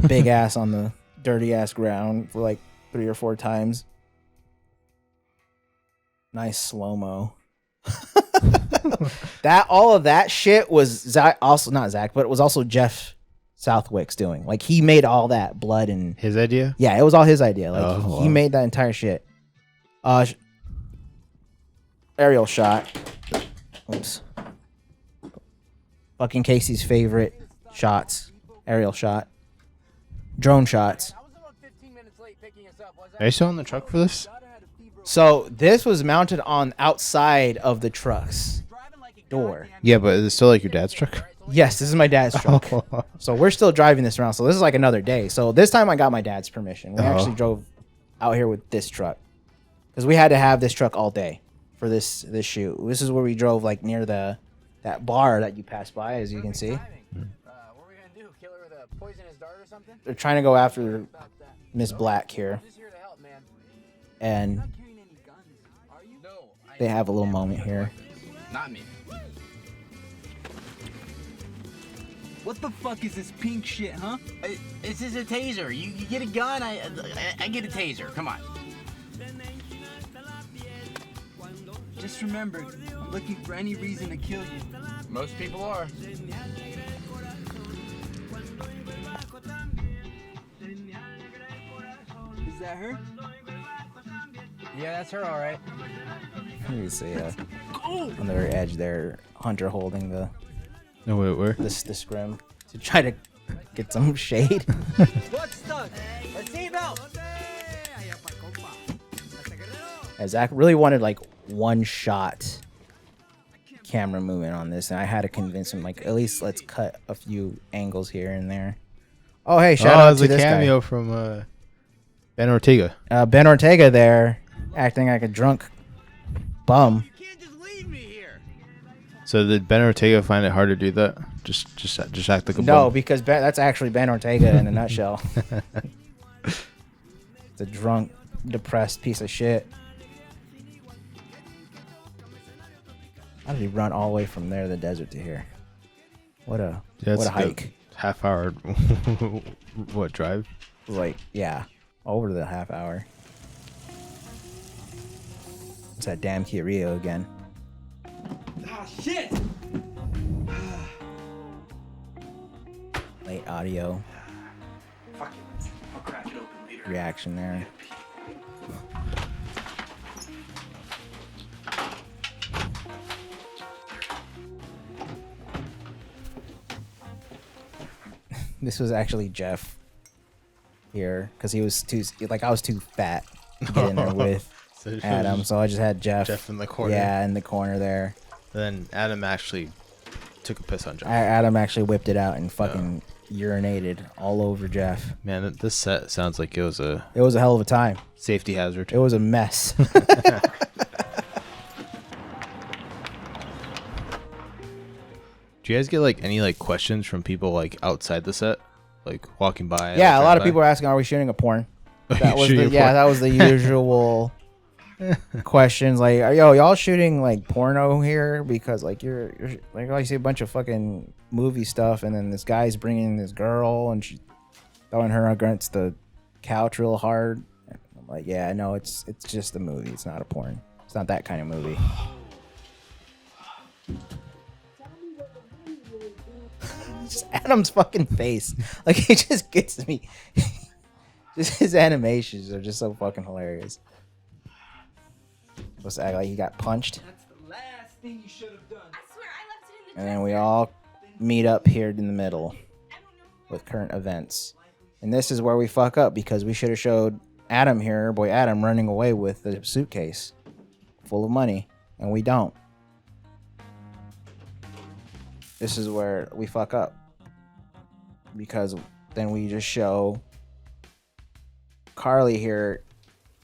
big ass on the dirty ass ground for like 3 or 4 times. Nice slow-mo. All of that shit was Zach, also not Zach, but it was also Jeff Southwick's doing. Like he made all that blood and his idea. Yeah, it was all his idea. Like wow. He made that entire shit. Aerial shot. Oops. Fucking Casey's favorite shots. Aerial shot. Drone shots. Are you still on the truck for this? So this was mounted on outside of the truck's door. Yeah, but is it still like your dad's truck? Yes, this is my dad's truck. So we're still driving this around. So this is like another day. So this time I got my dad's permission. We actually drove out here with this truck because we had to have this truck all day for this shoot. This is where we drove like near that bar that you passed by, as you can see. What are we gonna do? Kill her with a poisonous dart or something? They're trying to go after Miss Black here. I'm just here to help, man. And they have a little moment here. Not me. What the fuck is this pink shit, huh? This is a taser. You get a gun, I get a taser. Come on. Just remember, I'm looking for any reason to kill you. Most people are. Is that her? Yeah, that's her, all right. You can see on the very edge there, Hunter holding the Where? the scrim to try to get some shade. What's stuck? A seatbelt! And Zach really wanted like one shot camera movement on this, and I had to convince him like at least let's cut a few angles here and there. Oh hey, shout out to this cameo guy from Ben Ortega. Ben Ortega there, acting like a drunk bum. You can't just leave me here. So did Ben Ortega find it hard to do that? Just act like a No, bum? because that's actually Ben Ortega in a nutshell. The drunk, depressed piece of shit. How did he run all the way from there, the desert, to here? What a hike. Half hour. What, drive? It was like, yeah, over the half hour. It's that damn Kia Rio again. Ah, shit! Late audio. Fuck it. I'll crack it open later. Reaction there. This was actually Jeff here because he was I was too fat to get in there with Adam, so I just had Jeff in the corner. Yeah, in the corner there. Then Adam actually took a piss on Jeff. Adam actually whipped it out and fucking urinated all over Jeff. Man, this set sounds like it was a hell of a time. Safety hazard. It was a mess. Do you guys get like any like questions from people like outside the set, like walking by? Yeah, a lot of people are asking, "Are we shooting a porn?" That was Shooting that was the usual questions. Like, yo, y'all shooting like porno here? Because like you're like, I see a bunch of fucking movie stuff, and then this guy's bringing this girl, and she's throwing her against the couch real hard. I'm like, yeah, no, it's just a movie. It's not a porn. It's not that kind of movie. Just Adam's fucking face, like, it just gets me. Just his animations are just so fucking hilarious. Supposed to act like he got punched. That's the last thing you should have done. I swear I left it in the And then we all meet up here in the middle with current events. And this is where we fuck up, because we should have showed Adam here, boy Adam, running away with the suitcase full of money. And we don't. This is where we fuck up. Because then we just show Carly here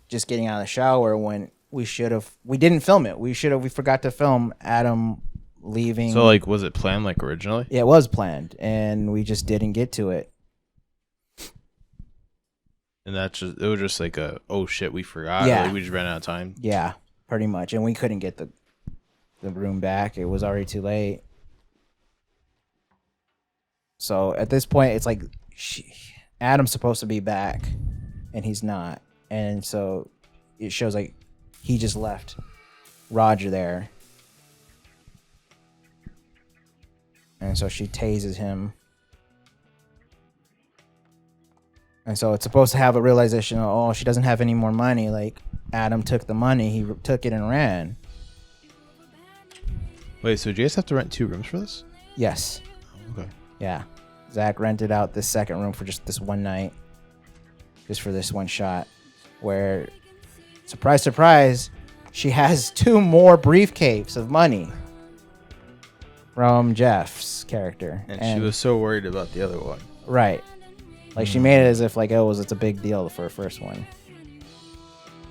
just getting out of the shower when we didn't film it. We forgot to film Adam leaving. So like, was it planned like originally? Yeah, it was planned, and we just didn't get to it. And it was just like oh shit, we forgot. Yeah. Like, we just ran out of time. Yeah, pretty much. And we couldn't get the room back. It was already too late. So at this point, it's like Adam's supposed to be back, and he's not. And so it shows like he just left Roger there. And so she tases him. And so it's supposed to have a realization of, oh, she doesn't have any more money. Like, Adam took the money, he took it and ran. Wait, so do you guys have to rent 2 rooms for this? Yes. Okay. Yeah. Zach rented out this second room for just this one night. Just for this one shot. Where, surprise, surprise, she has 2 more briefcases of money. From Jeff's character. And she was so worried about the other one. Right. Like, she made it as if like, it's a big deal for her first one.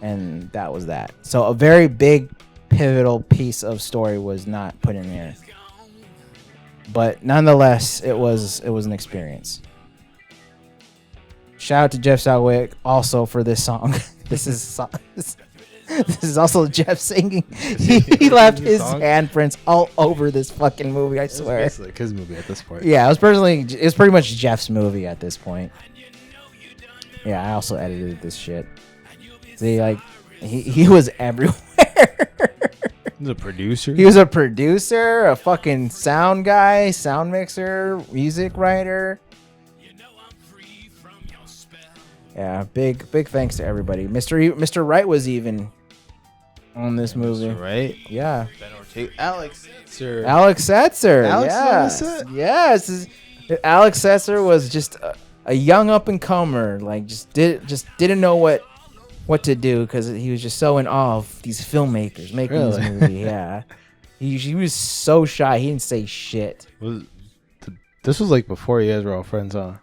And that was that. So a very big pivotal piece of story was not put in there. But nonetheless, it was an experience. Shout out to Jeff Southwick also for this song. This is also Jeff singing. He left his handprints all over this fucking movie, I swear. It's like his movie at this point. Yeah, it was pretty much Jeff's movie at this point. Yeah, I also edited this shit. See, like, he was everywhere. He's a producer. He was a producer, a fucking sound guy, sound mixer, music writer. Yeah, big thanks to everybody. Mr. Wright was even on this movie. Right? Yeah. Ben Ortega. Alex Setzer. Alex Setzer. Alex Yes. was it? Yes. Alex Setzer was just a young up and comer. Like, just didn't know what to do, because he was just so in awe of these filmmakers making this movie. Yeah. He was so shy. He didn't say shit. This was like before you guys were all friends, huh?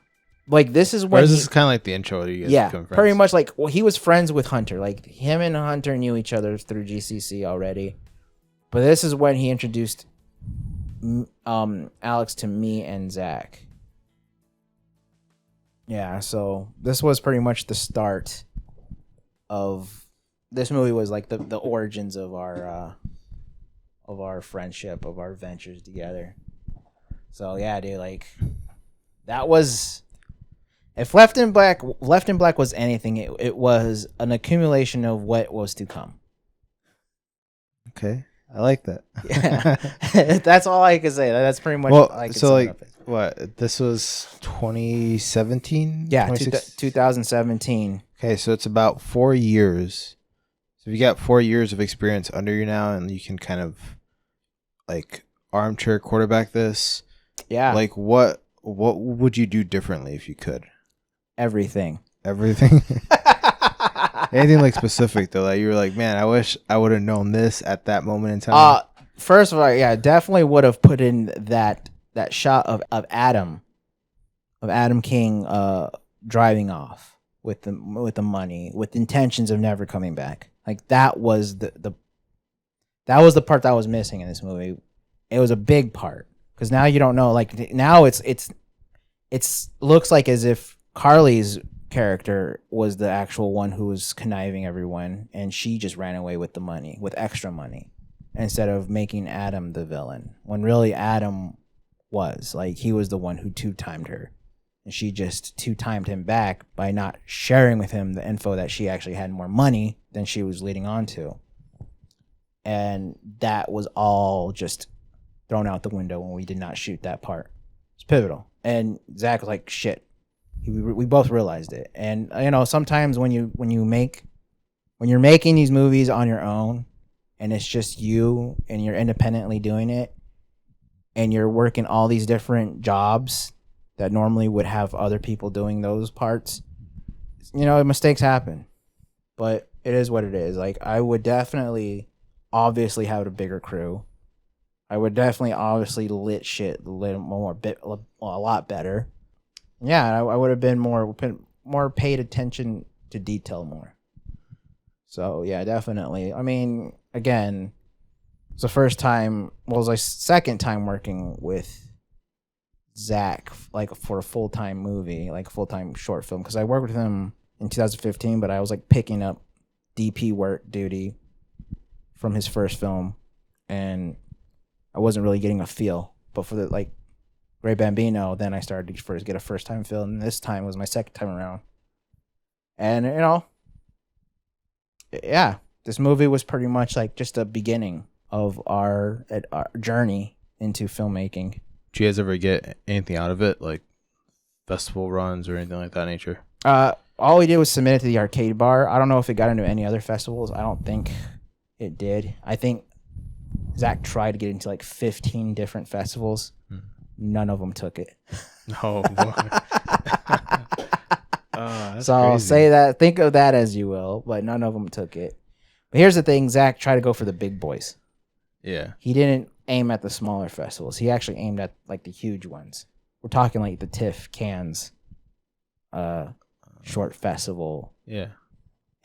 Like, this is when this is kind of like the intro to you guys become friends. pretty much. Like, well, he was friends with Hunter. Like, him and Hunter knew each other through GCC already. But this is when he introduced Alex to me and Zach. Yeah, so this was pretty much the start of this movie. Was like the origins of our friendship, of our ventures together. So yeah, dude, like, that was, if Left in Black was anything, it was an accumulation of what was to come. Okay, I like that. Yeah, that's all I can say. That's pretty much. Well, I can so like, what? This was 2017. Yeah, 2017. Okay, so it's about 4 years. So if you got 4 years of experience under you now, and you can kind of like armchair quarterback this. Yeah. Like, what would you do differently if you could? Everything. Anything like specific though? Like, you were like, man, I wish I would have known this at that moment in time. First of all, yeah, definitely would have put in that shot of Adam King driving off with the money, with intentions of never coming back. Like, that was the part that was missing in this movie. It was a big part, because now you don't know. Like, now it's looks like as if Carly's character was the actual one who was conniving everyone, and she just ran away with the money, with extra money, instead of making Adam the villain. When really Adam was like, he was the one who two-timed her, and she just two-timed him back by not sharing with him the info that she actually had more money than she was leading on to. And that was all just thrown out the window when we did not shoot that part. It's pivotal. And Zach was like, shit. We both realized it. And you know, sometimes when you're making these movies on your own, and it's just you and you're independently doing it, and you're working all these different jobs that normally would have other people doing those parts, you know, mistakes happen. But it is what it is. Like, I would definitely obviously have a bigger crew. I would definitely obviously lit shit a lot better. Yeah, I would have been more paid attention to detail more. So yeah, definitely. I mean, again, it's the first time. Well, it was my second time working with Zach, like for a full-time movie, like a full-time short film. Because I worked with him in 2015, but I was like picking up DP work duty from his first film, and I wasn't really getting a feel. But for the like Ray Bambino, then I started to first get a first-time feel, and this time was my second time around. And you know, yeah, this movie was pretty much like just a beginning of our journey into filmmaking. Did you guys ever get anything out of it, like festival runs or anything like that nature? All we did was submit it to the Arcade Bar. I don't know if it got into any other festivals. I don't think it did. I think Zach tried to get into like 15 different festivals. None of them took it. No. So I'll say that. Think of that as you will, but none of them took it. But here's the thing: Zach tried to go for the big boys. Yeah. He didn't aim at the smaller festivals. He actually aimed at like the huge ones. We're talking like the TIFF Cannes short festival. Yeah.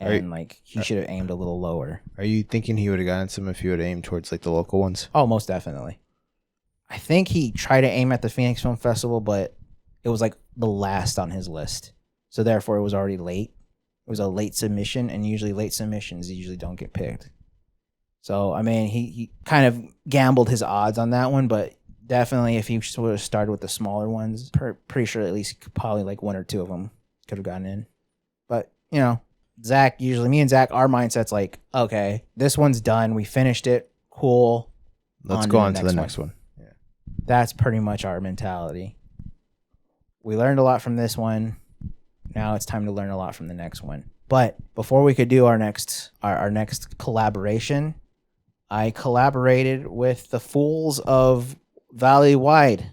And like he should have aimed a little lower. Are you thinking he would have gotten some if he would have aimed towards like the local ones? Oh, most definitely. I think he tried to aim at the Phoenix Film Festival, but it was like the last on his list. So therefore it was already late. It was a late submission, and usually late submissions usually don't get picked. So, I mean, he kind of gambled his odds on that one, but definitely if he would have started with the smaller ones, pretty sure at least probably like one or two of them could have gotten in. But, you know, Zach, usually me and Zach, our mindset's like, okay, this one's done. We finished it. Cool. Let's go on to the next one. Yeah. That's pretty much our mentality. We learned a lot from this one. Now it's time to learn a lot from the next one. But before we could do our next collaboration, I collaborated with the fools of Valley-Wide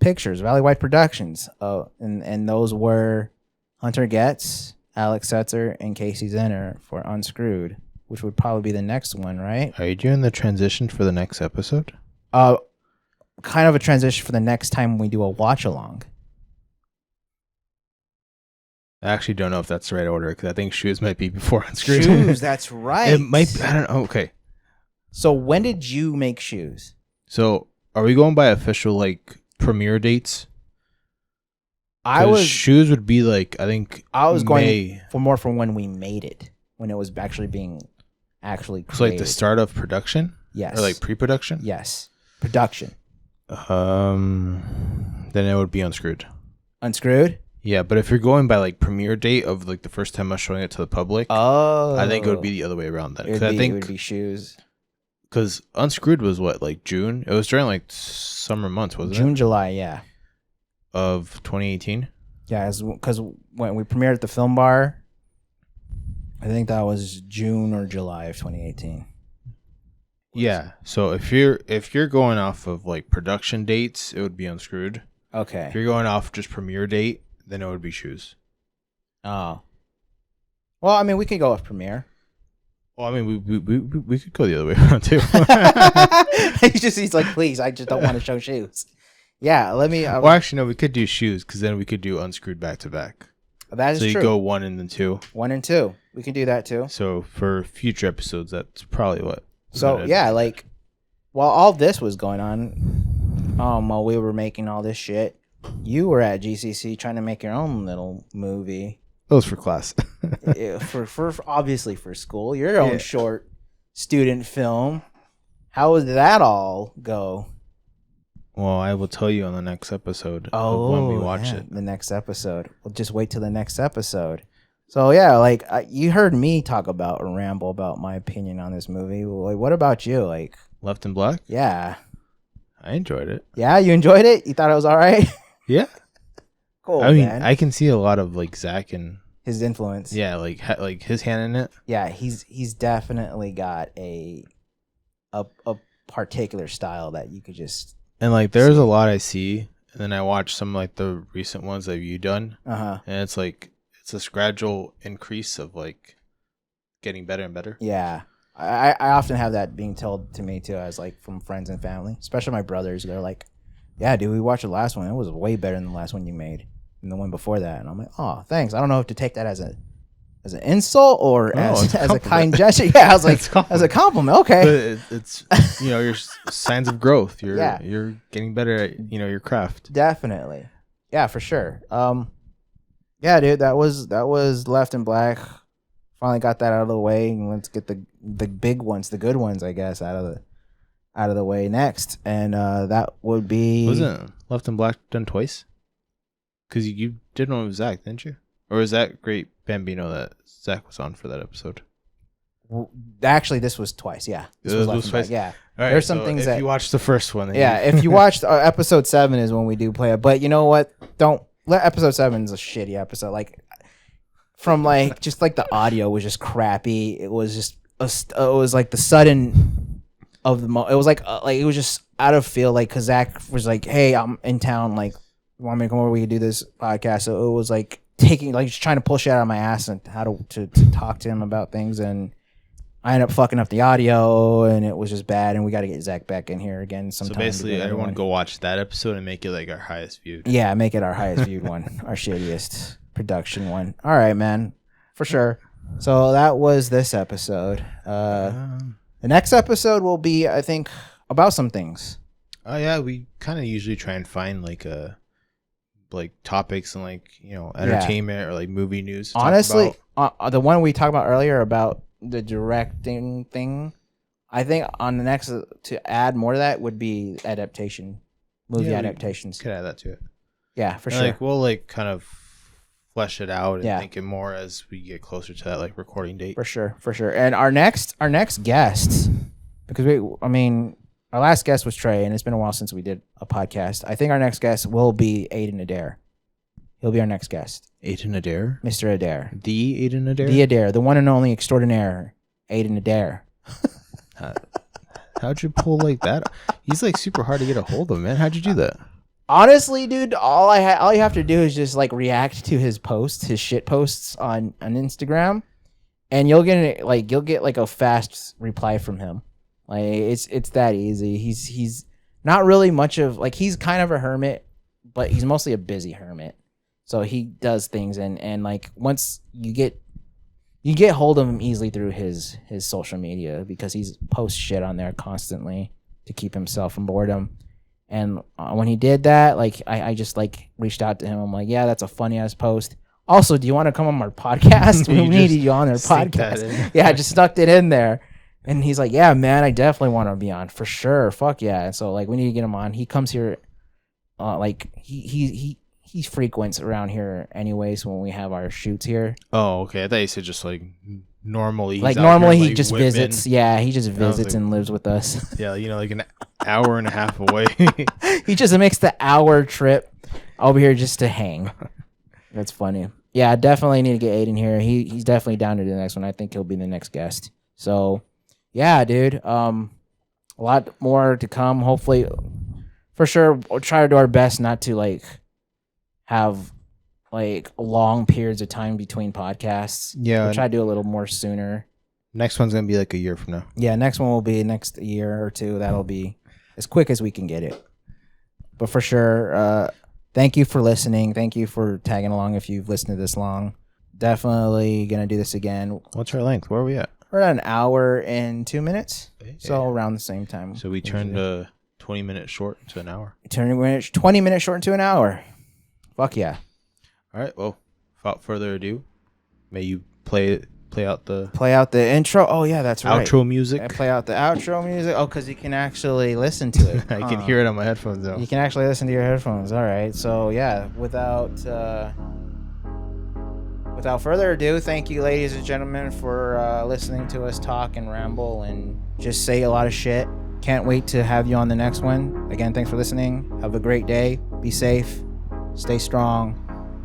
Pictures, Valley-Wide Productions. And those were Hunter Getz, Alex Setzer, and Casey Zenner for Unscrewed, which would probably be the next one, right? Are you doing the transition for the next episode? Kind of a transition for the next time we do a watch-along. I actually don't know if that's the right order, because I think Shoes might be before Unscrewed. Shoes, that's right. It might be, I don't know. Okay. So when did you make Shoes? So are we going by official like premiere dates? Shoes would be like, I think I was May. going for more from when we made it, when it was actually being created. So like the start of production? Yes. Or like pre-production? Yes. Production. Then it would be Unscrewed. Unscrewed? Yeah, but if you're going by like premiere date of like the first time us showing it to the public, I think it would be the other way around then. Because I think it would be Shoes. Because Unscrewed was what, like June? It was during like summer months, wasn't it? June, July, yeah. Of 2018? Yeah, because when we premiered at the Film Bar, I think that was June or July of 2018. Yeah. So if you're going off of like production dates, it would be Unscrewed. Okay. If you're going off just premiere date, then it would be Shoes. Oh. Well, I mean, we could go with premiere. Well, I mean, we could go the other way around too. He's like, please, I just don't want to show Shoes. Yeah, let me. Well, actually, no, we could do Shoes because then we could do Unscrewed back to back. That is true. So you go 1 and then 2. 1 and 2. We can do that too. So for future episodes, that's probably what. So yeah, like while all this was going on, while we were making all this shit, you were at GCC trying to make your own little movie. It was for class. for obviously for school. Your own short student film. How did that all go? Well, I will tell you on the next episode of when we watch it. The next episode. We'll just wait till the next episode. So yeah, like you heard me talk about or ramble about my opinion on this movie. Like, what about you? Like Left in Black? Yeah. I enjoyed it. Yeah, you enjoyed it? You thought it was all right? Yeah. Cool. I mean, man. I can see a lot of like Zach and his influence. yeah, like his hand in it. Yeah, he's definitely got a particular style that you could just. And like there's a lot I see, and then I watch some like the recent ones that you've done, and it's like it's this gradual increase of like getting better and better. Yeah, I often have that being told to me too, as like from friends and family, especially my brothers. They're like, "Yeah, dude, we watched the last one. It was way better than the last one you made, and the one before that." And I'm like, "Oh, thanks." I don't know if to take that as an insult or as a kind gesture. Yeah, I was like, as a compliment. Okay, but it's your signs of growth. You're getting better at your craft. Definitely, yeah, for sure. Yeah, dude, that was Left in Black. Finally got that out of the way, and let's get the big ones, the good ones, I guess, out of the way next. And that would be wasn't Left in Black done twice? Because you did one with Zach, didn't you? Or was that Great Bambino that Zach was on for that episode? Actually, this was twice. Yeah, this was Left in Black. Yeah, right, there's some things that you watched the first one. If you watched episode 7 is when we do play it. But you know what? Don't let episode 7 is a shitty episode. Like from like just like the audio was just crappy. It was just it was like the sudden of the it was like it was just out of feel. Like because Zach was like, "Hey, I'm in town. Like, you want me to come over? We could do this podcast." So it was like taking like just trying to pull shit out of my ass and how to talk to him about things, and I ended up fucking up the audio, and it was just bad. And we got to get Zach back in here again sometime. So basically, everyone go watch that episode and make it like our highest viewed. Yeah, make it our highest viewed one, our shittiest production one. All right, man, for sure. So that was this episode. The next episode will be, I think, about some things. Oh yeah, we kind of usually try and find like topics and like entertainment or like movie news. Honestly, the one we talked about earlier about the directing thing, I think on the next to add more to that would be movie adaptations. Could add that to it. Yeah, for sure. Like we'll like kind of flesh it out and think it more as we get closer to that like recording date. For sure. And our next guest, because our last guest was Trey, and it's been a while since we did a podcast. I think our next guest will be Aiden Adair. He'll be our next guest. Aiden Adair? Mr. Adair. The Aiden Adair? The Adair. The one and only extraordinaire Aiden Adair. How'd you pull like that? He's like super hard to get a hold of, man. How'd you do that? Honestly, dude, all you have to do is just like react to his posts, his shit posts on Instagram, and you'll get like a fast reply from him. Like it's that easy. He's not really much of like he's kind of a hermit, but he's mostly a busy hermit. So he does things and like once you get hold of him easily through his social media because he's posts shit on there constantly to keep himself from boredom. And when he did that, like I just like reached out to him. I'm like, yeah, that's a funny ass post. Also, do you want to come on our podcast? We needed you on our podcast. Yeah, I just stuck it in there. And he's like, yeah, man, I definitely want to be on for sure. Fuck yeah. And so like we need to get him on. He comes here like he frequents around here anyways when we have our shoots here. Oh, okay. I thought you said just like normally. Like normally he just visits. Yeah, he just visits and lives with us. Yeah, like an hour and a half away. He just makes the hour trip over here just to hang. That's funny. Yeah, I definitely need to get Aiden here. He's definitely down to the next one. I think he'll be the next guest. So yeah, dude. A lot more to come. Hopefully, for sure, we'll try to do our best not to like have like long periods of time between podcasts. Yeah, we'll try to do a little more sooner. Next one's gonna be like a year from now. Yeah, next one will be next year or two. That'll be as quick as we can get it. But for sure, thank you for listening. Thank you for tagging along if you've listened to this long. Definitely gonna do this again. What's our length? Where are we at? We're at an hour and 2 minutes, so around the same time. So we turned 20 minutes short to an hour. 20 minutes short into an hour. Fuck yeah. All right. Well, without further ado, may you play out the intro. Oh yeah, that's right. Outro music. Play out the outro music. Oh, because you can actually listen to it. I can hear it on my headphones though. You can actually listen to your headphones. All right. So yeah, without further ado, thank you, ladies and gentlemen, for listening to us talk and ramble and just say a lot of shit. Can't wait to have you on the next one. Again, thanks for listening. Have a great day. Be safe. Stay strong.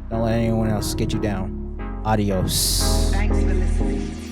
Don't let anyone else get you down. Adios. Thanks for listening.